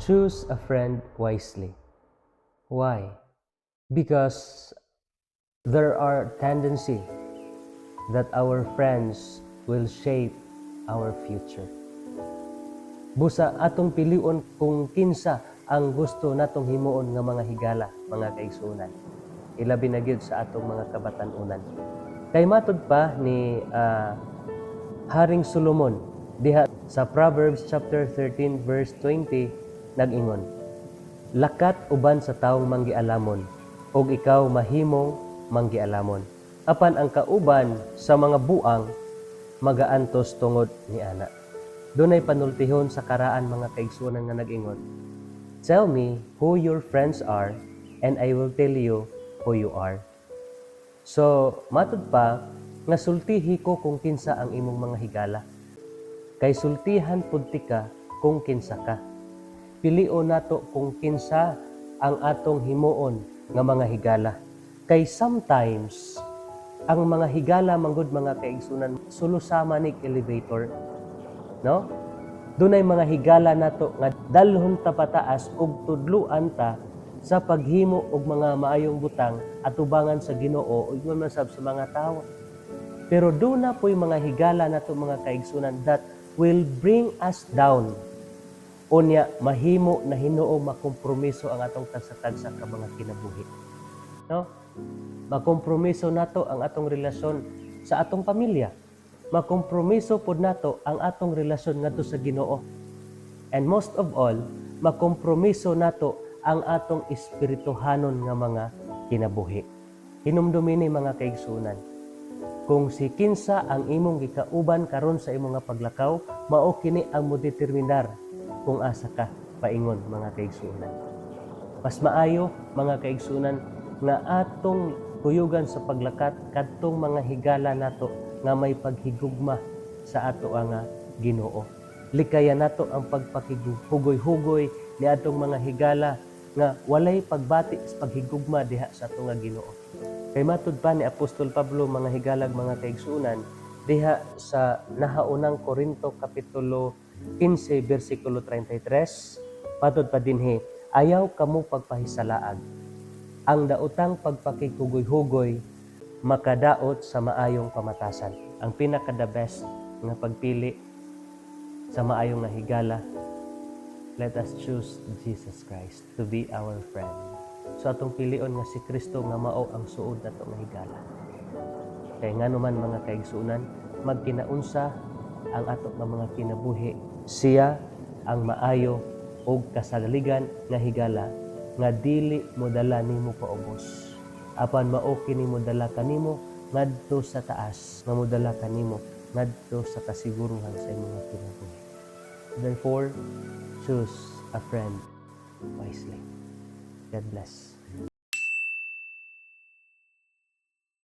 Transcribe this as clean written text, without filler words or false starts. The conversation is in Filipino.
Choose a friend wisely. Why? Because there are tendency that our friends will shape our future. Busa atong pilion kung kinsa ang gusto natong himuon nga mga higala, mga kaigsunan. Ilabi na gyud sa atong mga kabatan-unan. Kay matud pa ni Haring Solomon diha sa Proverbs chapter 13 verse 20 nag-ingon, lakat uban sa taong manggialamon, ug ikaw mahimong manggialamon. Apan ang kauban sa mga buang magaantos tungod ni ana. Dunay panultihon sa karaan mga kaigsunan nga nag-ingon, tell me who your friends are and I will tell you who you are. So, matud pa nga sultihi ko kung kinsa ang imong mga higala. Kay sultihan pud ka kung kinsa ka. Pilio nato kung kinsa ang atong himuon nga mga higala. Kay sometimes ang mga higala manggod mga kaigsunan sulusama nig elevator, no? Dunay mga higala nato nga dalhon ta pataas ug tudluan ta sa paghimo og mga maayong butang atubangan sa Ginoo ug masab sa mga tawo. Pero duna po'y mga higala nato mga kaigsunan that will bring us down. Unya mahimo na Hinoo makompromiso ang atong tagsa-tagsa ka mga kinabuhi. No? Makompromiso nato ang atong relasyon sa atong pamilya. Makompromiso pod nato ang atong relasyon ngadto sa Ginoo. And most of all, makompromiso nato ang atong espirituhanon nga mga kinabuhi. Hinumdumi ni mga kaigsunan. Kung si kinsa ang imong gikauban karon sa imong nga paglakaw, mao kini ang modeterminar kung asa ka paingon mga kaigsunan. Mas maayo mga kaigsunan nga atong kuyugan sa paglakat kadtong mga higala nato nga may paghigugma sa ato nga Ginoo. Likayan nato ang pagpakihugoy-hugoy ni atong mga higala nga walay pagbati sa paghigugma diha sa ato nga Ginoo. Kay matud pa ni Apostol Pablo mga higalag mga kaigsunan diha sa nahaunang Korinto kapitulo 15 bersikulo 33 matud pa dinhi, ayaw kamo pagpahisalaag. Ang daotang pagpakikugoy-hugoy makadaot sa maayong pamatasan. Ang pinaka the best nga pagpili sa maayong nga higala, let us choose Jesus Christ to be our friend. So atong pilion nga si Kristo nga mao ang suod nato nga higala. Kay nganuman mga kaigsunan, magkinaunsa ang ato nga mga kinabuhi. Siya ang maayo ug kasaligan nga higala nga dili modala nimo paubos. Apan mao kini modala kanimo ngadto sa taas, nga modala kanimo ngadto sa kasiguruhan sa imong kinabuhi. Therefore, choose a friend wisely. God bless.